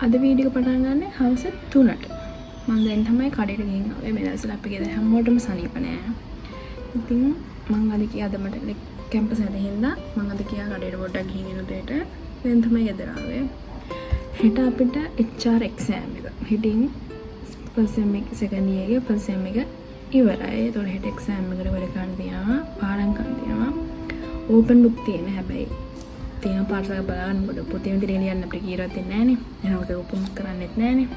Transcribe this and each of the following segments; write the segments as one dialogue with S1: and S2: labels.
S1: අද වීඩියෝ පටන් ගන්න හවස 3ට. මම දැන් තමයි කඩේට ගිහින් ආවේ. මේ දවස්වල අපි ගෙදර හැමෝටම සනීප නෑ. ඉතින් මම අද කියා මට කැම්පස් එකේ හින්දා මම අද කියා කඩේට පොඩ්ඩක් ගිහින් එන දෙයට දැන් තමයි ගෙදර ආවේ. හෙට අපිට HR exam එක. හෙටින් first sem එක second year එකේ first sem එක ඉවරයි. ඒතකොට හෙට exam එකට වැඩ කරන්න තියෙනවා. පාඩම් කරන්න තියෙනවා. open book තියෙන හැබැයි තියෙන පාර්ට් එක බලන්න පොඩ පොතේ විතර ලියන්න අපිට කීරවත් දෙන්නේ නැහනේ. එහෙනම් ඔක open book කරන්නෙත් නැහනේ.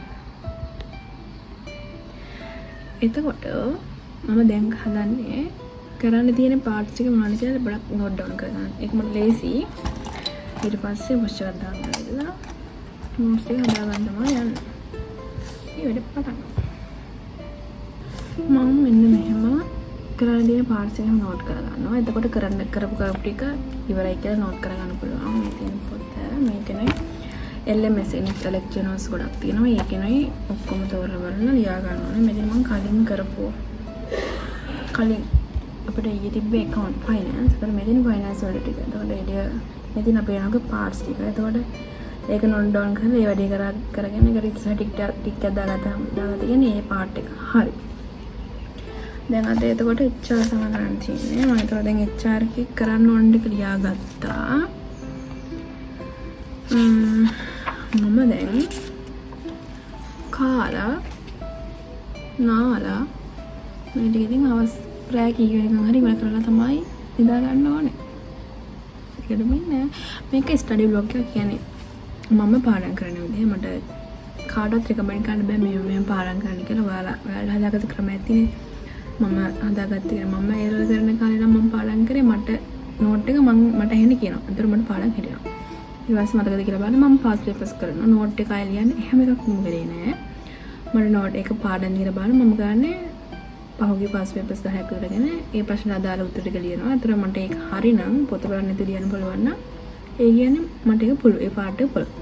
S1: එතකොට මම දැන් හදන්නේ කරන්න තියෙන පාර්ට්ස් ටික මොනවද කියලා පොඩක් නෝට් ඩවුන් කරගන්න. ඒක මට ලේසි. ඊට පස්සේ වොච් එකක් දාන්න ගිහලා නෝට්ස් ටික හදාගන්න තමයි යන්නේ. මේ වැඩ පටන් ගන්න. මම මෙන්න මෙහෙම කරන්න තියෙන පාර්ට්ස් එක නෝට් කරගන්නවා. එතකොට කරන්න කරපු ටික ඉවරයි කියලා නෝට් කරගන්න පුළුවන්. මේ තියෙන පොත මේකනේ LMS lecture notes ගොඩක් තියෙනවා. ඒකෙනයි ඔක්කොම තෝරලා බලලා ලියා ගන්න ඕනේ. මෙතන මම කලින් අපිට ඊයේ තිබ්බේ account finance. ඒතර මෙතන finance වල ටික. එතකොට මෙතන අපේ යනක parts ටික. එතකොට ඒක note down කරලා ඒ වැඩේ කරගෙන ඒක ඉස්සරහ ටික දාලා තියෙන මේ part එක. හරි. දැන් අද එතකොට HR සමාදන් තියෙන්නේ. මම ඒතකොට දැන් HR එකේ කරන්න ඕන ටික ලියාගත්තා. මම දැන් කාලා නාලා මේ ටික ඉතින් අවස් රෑ කී වෙනකන් හරි ඉවර කරලා තමයි නිදා ගන්න ඕනේ. ඒකද මේක ස්ටඩි බ්ලොග් එක කියන්නේ මම පාඩම් කරන විදිහ මට කාටවත් රෙකමන්ඩ් කරන්න බෑ මේ පාඩම් කරන්න කියලා. ඔයාලා හදාගත්ත ක්‍රමයක් තියෙන්නේ. මම හදාගත්තේ මම ඒරල කරන කාලේ නම් මම පාඩම් කරේ මට නෝට් එක මට ඇහෙන්නේ කියනවා. ඒතර මට පාඩම් හිටිනවා. ඊට පස්සේ මතකද කියලා බලන්න මම පාස් පේපර්ස් කරනවා. නෝට් එක අය ලියන්නේ එහෙම එකක් මම කරේ නෑ. මට නෝට් එක පාඩම් දීලා බලන්න මම ගන්නේ පහුගිය පාස් පේපර්ස් 10ක් කරගෙන ඒ ප්‍රශ්න අදාළ උත්තර ටික ලියනවා. ඒතර මට ඒක හරිනම් පොත බලන්න නැතුව ලියන්න පුළුවන් නම් ඒ කියන්නේ මට ඒක පුළුවන්. ඒ පාඩ එක පුළුවන්.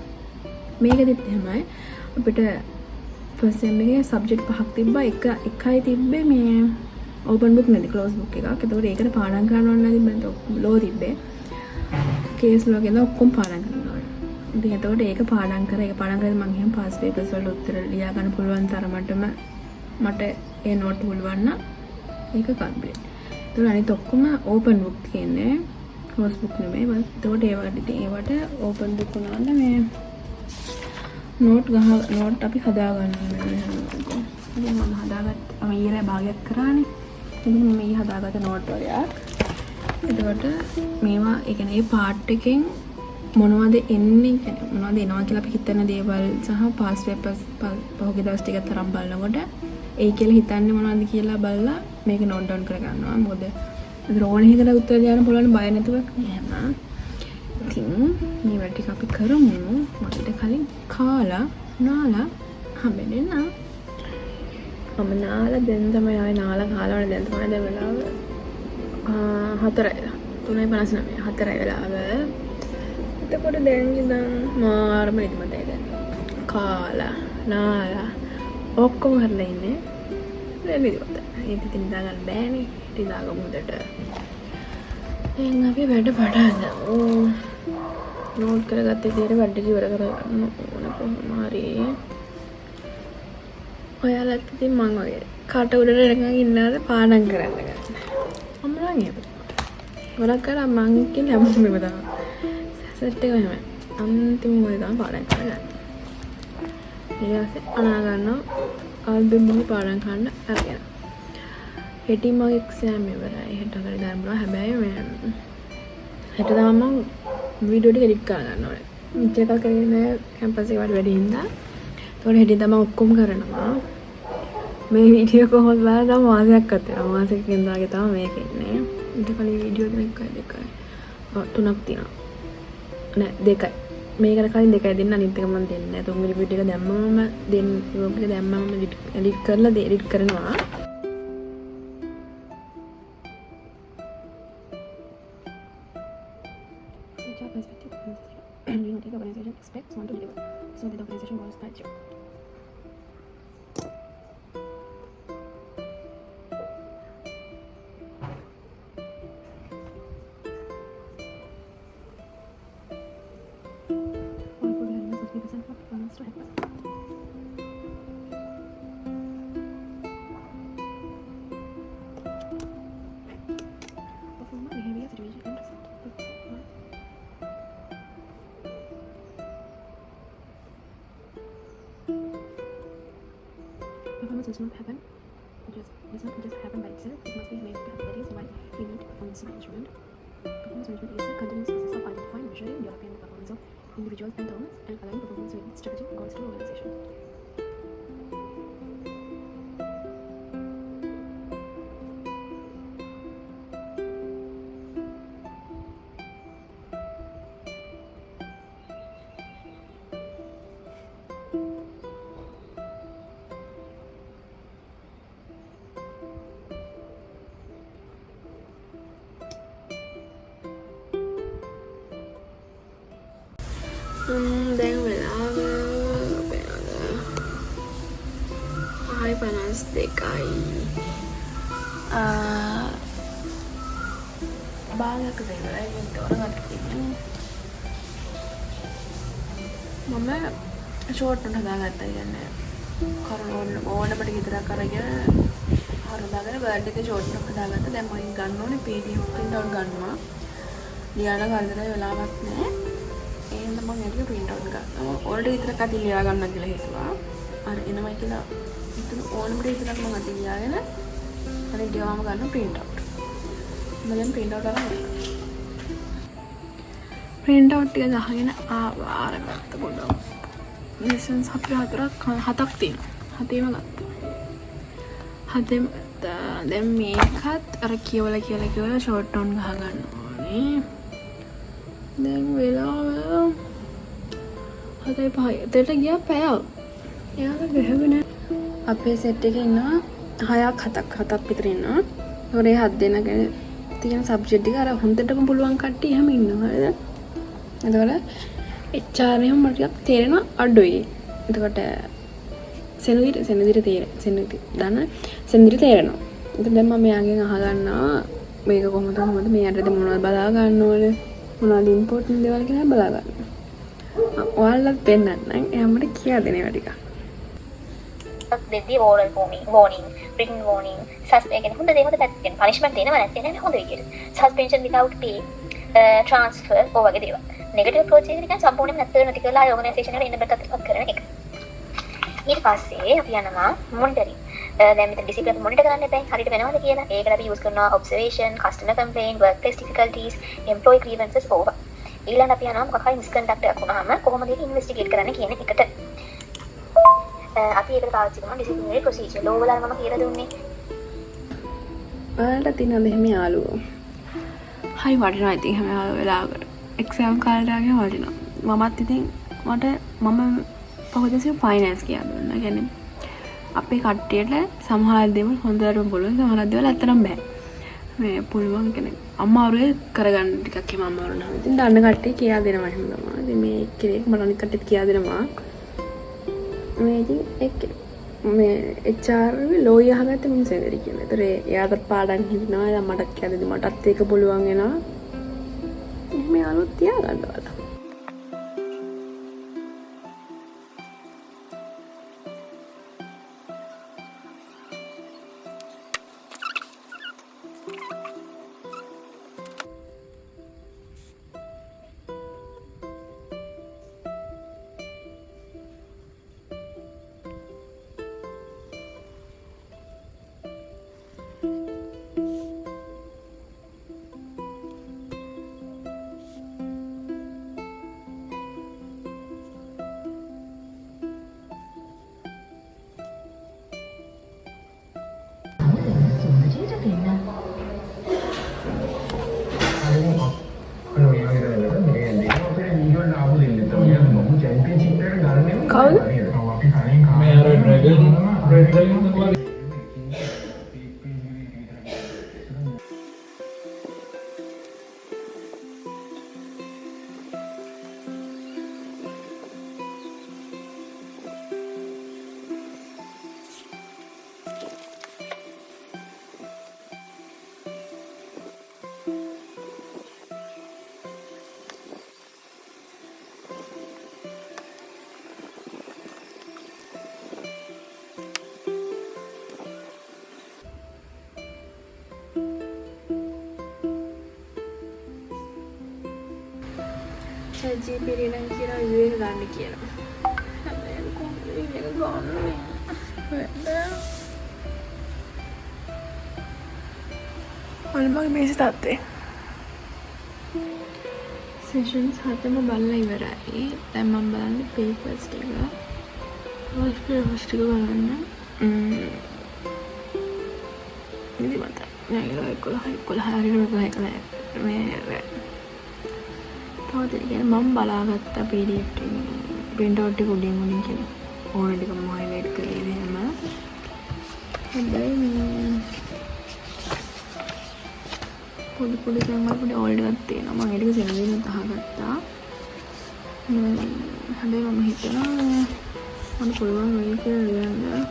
S1: මේකෙදිත් එහෙමයි අපිට ෆස්ට් සෙම් එකේ සබ්ජෙක්ට් පහක් තිබ්බා. එකයි තිබ්බේ මේ ඕපන් බුක් නැති ක්ලෝස් බුක් එකක්. ඒතකොට ඒකට පාඩම් කරන්න ඕන නැති මම ලෝ තිබ්බේ. කේස් ලෝ කියන ඔක්කොම පාඩම් කරනවා. ඉතින් එතකොට ඒක පාඩම් කරලා මම එහෙම පාස් පේපර්ස් වල උත්තර ලියා ගන්න පුළුවන් තරමටම මට ඒ නෝට් පුළුවන් නම් ඒක කම්ප්ලීට්. ඒතකොට අනිත් ඔක්කොම ඕපන් බුක් තියෙන්නේ. ක්ලෝස් බුක් නෙමෙයි. ඒතකොට ඒවට ඕපන් බුක් උනාම මේ නෝට් අපි හදා ගන්න ඕනේ. ඉතින් මම හදාගත්ත ඊයේ භාගයක් කරානේ. ඉතින් මම ඊයේ හදාගත්ත නෝට් වලයක්. එතකොට මේවා ඒ කියන්නේ මේ පාර්ට් එකෙන් මොනවද එන්නේ මොනවද එනවා කියලා අපි හිතන දේවල් සහ පාස් පේපර්ස් පහුගිය දවස් ටික තරම් බලනකොට ඒ කියලා හිතන්නේ මොනවද කියලා බලලා මේක නෝට් ඩවුන් කරගන්නවා. මොකද රෝණ හිතලා උත්තර දෙන්න පුළුවන් බය නැතුව එහෙම. ඉතින් මේ වැඩ ටික අපි කරමු. මට කලින් කාලා නාලා හම්බෙන්නේ නා. මම නාලා දැන් තමයි ආවේ නාලා කාලා දැන් තමයි දැන් වෙලාව 4යි 3:59 4යි වෙලාව. එතකොට දැන් ඉඳන් මාරම නිදිමතයි දැන්. කාලා නාලා ඔක්කොම කරලා ඉන්නේ. දැන් නිදිමතයි. ඒක ඉතින් නිදා ගන්න බෑනේ. නිදාගමු හොදට. දැන් අපි වැඩ පටන් ගමු. නෝට් කරගත්තේ විදියට වැඩ ඉවර කරගන්න ඕන කොහොම හරි. ඔයාලත් ඉතින් මං වගේ කට උඩට එනකන් ඉන්නාද පාඩම් කරන්න ගන්න. මම නම් එහෙම. ගොඩක් කරා මං කියන්නේ හැමෝම මේව තමයි. සෙට් එක එහෙමයි. අන්තිම මොකද තමයි පාඩම් කරගන්න. ඊට පස්සේ අනා ගන්නවා ආල්බම් එක පාඩම් කරන්න අරගෙන. හෙටින් මගේ එක්සෑම් ඉවරයි. හෙට කරේ දාන්න බලන්න. හැබැයි මේ හෙට දාම මම වීඩියෝ ටික එඩිට් කරගන්න ඕනේ. මෙච්චර කල් කරේ නෑ කැම්පස් එකේ වැඩි හින්දා. ඒතකොට හෙටින් තමයි ඔක්කොම කරනවා. මේ වීඩියෝ කොහොමද බලලා තම මාසයක් අතේ. මාසෙකින් ඉඳලාගේ තමයි මේක ඉන්නේ. ඊට කලින් වීඩියෝ දෙකයි. ඔව් තුනක් තියෙනවා. නෑ දෙකයි. මේකට කලින් දෙකයි දෙන්න අනිත් එක මම දෙන්නේ නෑ. තුන්වෙනි වීඩියෝ එක දැම්මම එඩිට් කරලා එඩිට් කරනවා. And you know, the organization expects one to deliver. So the organization was by zero. All programs must be present for performance to happen. does not happen. Does not just happen by itself. It must be made to happen. That is why we need performance management. Performance management is a continuous process of identifying, measuring, developing the performance of individuals and teams and aligning performance with strategic goals to the organization. දැන් වෙලාව හයි 52යි භාගයක වෙලා ඉන්න තෝරගන්න තියෙන්නේ මම short එක හදාගත්තා කියන්නේ කරන ඕනකට ගෙදරක් අරගෙන හරදාගෙන බර්ඩ් එකේ ෂෝට් එක හදාගත්තා දැන් මම ගන්න ඕනේ PDF print out ගන්නවා ලියන කරදර වෙලාවක් නැහැ එහෙනම් මම ඒක print out ගන්නවා ඔල්රෙඩි විතරක් අතින් ලියා ගන්න කියලා හිතුවා අර එනමයි කියලා ඉතින් ඕනම දෙයක් විතරක් මම අතින් ලියාගෙන අනිත් ඒවාම ගන්න print out මම දැන් print out කරනවා print out ටික ගහගෙන ආවා අර ගත්ත පොඩ්ඩක් lessons අපි හතක් තියෙනවා හතේම ගත්තා හතේම දැන් මේකත් අර කියවලා short down ගහ ගන්න ඕනේ දැන් වෙලාව 7:05 එතට ගියා පැය එයාලා ගහගෙන අපේ සෙට් එකේ ඉන්නවා 6ක් විතර ඉන්නවා ඒකේ 7 දෙනාගෙන තියෙන සබ්ජෙක්ට් එක අර හොඳටම පුළුවන් කට්ටිය එහෙම ඉන්නවා හරිද එතකොට HR එහෙම මට ටිකක් තේරෙන අඩුයි එතකොට සෙනවිර තේරෙනවා ඉතින් දැන් මම මෙයාගෙන් අහගන්නවා මේක කොහොමද මේ අරද මොනවද බලා ගන්න ඕනේ මොනවද ඉම්පෝටන්ට් දේවල් කියලා බලා ගන්න. ඔයාලට පෙන්නන්නම් එයා මට කියා දෙන ඒවා ටික.
S2: දෙදී oral warning, written warning, suspension හොඳ දේවල් පැත්තෙන් punishment දෙනවා නැත්නම් නෑ හොඳ විදියට. suspension without pay, transfer ඔය වගේ දේවල්. negative approach එක නිකන් සම්පූර්ණයෙන්ම නැති කරලා organisation එකට එන්න බැටත් කරන එක. ඊට පස්සේ අපි යනවා monitoring. දැන් මෙතන discipline monitor කරන්න එපා. හරියට වෙනවද කියලා. ඒකට අපි use කරනවා observation, customer complaint, workplace difficulties, employee grievances over. ඊළඟ අපි යනවා මොකක් හරි misconduct එකක් වුණාම කොහොමද ඒක investigate කරන්න කියන එකට. අපි ඒකට පාවිච්චි කරනවා disciplinary procedure. law වල මම කියලා දුන්නේ.
S1: ඔයාලට තියෙනවද එහෙම යාළුවෝ? හරි වටිනවා ඉතින් හැම වෙලාවකට. exam කාලේ වගේ වටිනවා. මමත් ඉතින් මම පොහොදසිය finance කියලා දුන්නා. කියන්නේ අපේ කට්ටියට සමහර දේවල් හොඳටම පුළුවන් සමහර දේවල් ඇත්තටම බෑ මේ පුළුවන් කෙනෙක් අමාරුවේ කරගන්න ටිකක් එහෙම අමාරු නම් ඉතින් දන්න කට්ටිය කියා දෙනවා එහෙම තමයි ඉතින් මේ කෙනෙක් මට අනිත් කට්ටියත් කියා දෙනවා මේ ඉතින් මේ HR ලෝයි අහගත්ත මිනිස්සු ඉදිරි කියලා. ඒතර එයාට පාඩම් හිටිනවා එයා මට කියා දෙදි මටත් ඒක පුළුවන් වෙනවා එහෙම යාළුවෝ තියාගන්න ඕලා GPD නම් කියලා විවේක ගන්න කියලා. හැබැයි කොහොමද මේක ගන්න? ඔන්න මගේ මේසෙ තත්ත්වය. සෙෂන්ස් 7ම බලලා ඉවරයි. දැන් මම බලන්නේ පේපර්ස් ටික. පේපර්ස් ටික බලන්න. ඉතින් මට නෑ 11 හරියට මේ තවද මම බලාගත්ත PDF ටික print out ටික උඩින් කියන ඕන ටික මම highlight කරේ එහෙම. හැබැයි මේ පොඩි තැන්වල පොඩි ඕල් එකක් තියෙනවා. මම ඒක සෙනගිනුත් අහගත්තා. හැබැයි මම හිතනවා මම පුළුවන් වෙයි කියලා ලියන්න.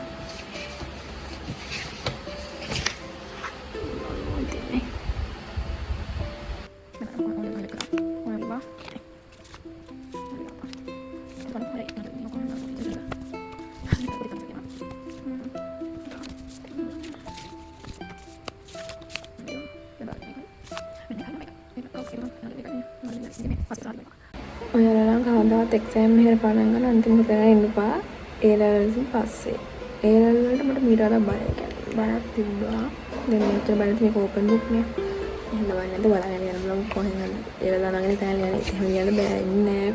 S1: ඔයාලනම් කවදාවත් එක්සෑම් මෙහෙර පටන් ගන්න අන්තිම කරගෙන ඉන්න එපා. ඒ ලෙවල්ස් පස්සේ. ඒ ලෙවල් වලට මට මීට වඩා බයක් තිබ්බා. දැන් මේක බලන්න මේක ඕපන් බුක් නේ. එහෙම බලන්න බලාගෙන යන්න බලමු කොහෙන්ද. ඒලා දානගෙන තැන් යන්නේ. එහෙම යන්න බෑ ඉන්නේ.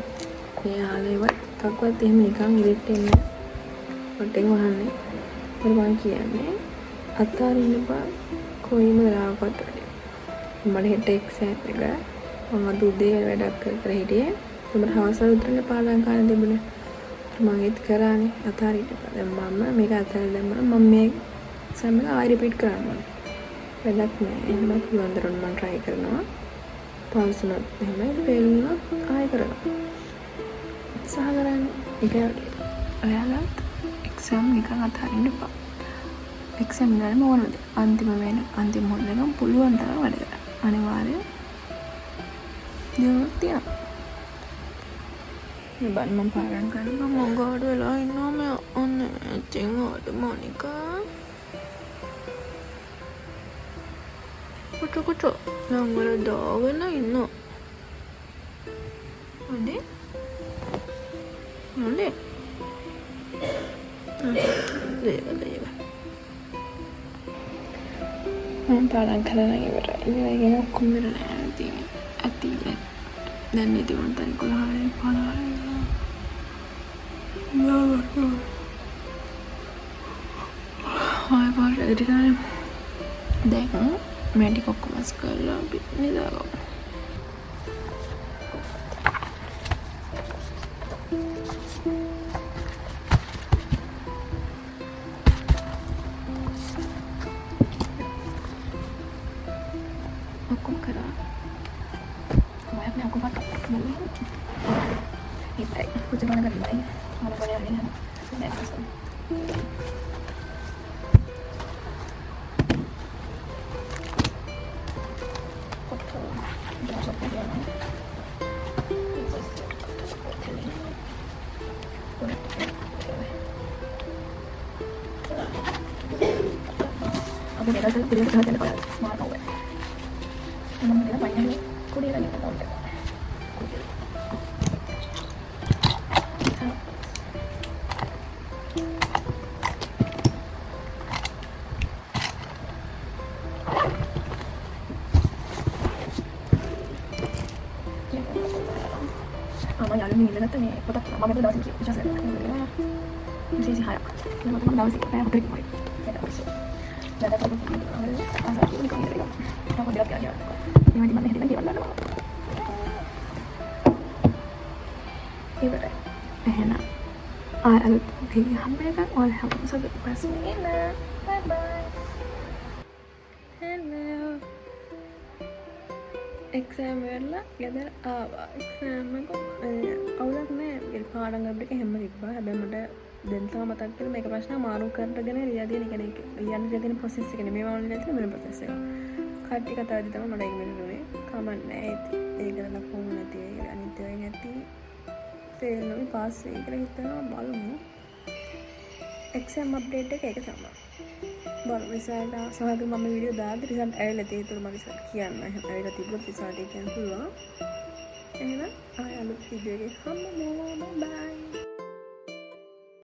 S1: මේ ආලේවත් කක්වත් එහෙම නිකන් ඉරෙට් එන්නේ. පොටෙන් වහන්නේ. මම කියන්නේ අතාරින්න එපා කොයිම වෙලාවකවත් වැඩි. මම හෙට එක්සෑම් එක මම දුදේ වැඩක් කර හිටියේ. මම හවසට උදේට පාඩම් කරන්න තිබුණේ. මම ඒත් කරානේ අතාරින්න එපා. දැන් මම මේක අතාරින්න දැම්මම මම මේ එක්සෑම් එක ආයෙ රිපීට් කරන්න ඕනේ. වැඩක් නෑ. එහෙනම් පුළුවන් තරම් මම try කරනවා. පාස් වුණොත් එහෙමයි ෆේල් වුණොත් ආයෙ කරනවා. උත්සාහ කරන්න. ඒකයි වැඩේ. ඔයාලත් එක්සෑම් නිකන් අතාරින්න එපා. එක්සෑම් ගන්න ඕනද? අන්තිම වෙන අන්තිම මොහොතේම පුළුවන් තරම් වැඩ කරන්න. අනිවාර්යයෙන් දිනුවක් තියෙනවා. බන් මම පාරම් කරනවා මම ගාඩ වෙලා ඉන්නවා මම ඔන්න ඉතින් ඔයාට මොනිකා කුටු නම් වල දාගෙන ඉන්නවා. හොඳේ ඒක මම පාරම් කරලා ඉවරයි. ඉතින් ඔක්කොම ඉවරයි. ඇති දැන් ඉතින් මම තනි 15 දැන් මැඩි කොක්කමස් කරලා අපි නිදාගමු. ඔක්කොම කරා. ඔයාලට මම ඔක්කොම කරා. ඉතින් පුතේ බලන්න ගන්න. මම බලන්න යන්න. දැන් aku dia rasa dia kena jalan pada smart awal. Memang dia banyak aku dia lagi tahu dia. Mama yang ni lekat ni, potong mama tu dah sikit, macam mana? Mesti sihat. Mama tu dah sikit, saya beri kau. Ada apa pun asal ini kau ni aku bilang dia ni di mana dia mana ibarat ehna I'll be humble or have so the best bye bye hello exam වෙලා ගෙදර ආවා. Exam එක අවුලක් නෑ. ඒක පාඩම් අපිට හැම තිබ්බා. හැබැයි මට දැන් තමයි මතක් වෙන්නේ මේක ප්‍රශ්න මාරු කරගෙන ලියා දෙන එක නේ. ලියන්න දෙන process එක නෙමෙයි මම ලියලා තියෙන වෙන process එක. කට්ටි කතාවදී තමයි මට ඒක වෙන්නේ. කමන්නේ ඒක ලකුණු නැති වෙයි. අනිත් ඒවා නැති ෆේල් නොවි පාස් වෙයි කියලා හිතනවා බලමු. එක්සෑම් අප්ඩේට් එක ඒක තමයි. බලමු රිසල්ට් සමහරවිට මම වීඩියෝ දාද්දි රිසල්ට් ඇවිල්ලා තියෙයි. ඒතර මම රිසල්ට් කියන්න ඇවිල්ලා තිබ්බොත් රිසල්ට් එක කියන්න පුළුවන්. එහෙනම් ආයෙ අලුත් වීඩියෝ එකක් හම්බෙමු. බයි.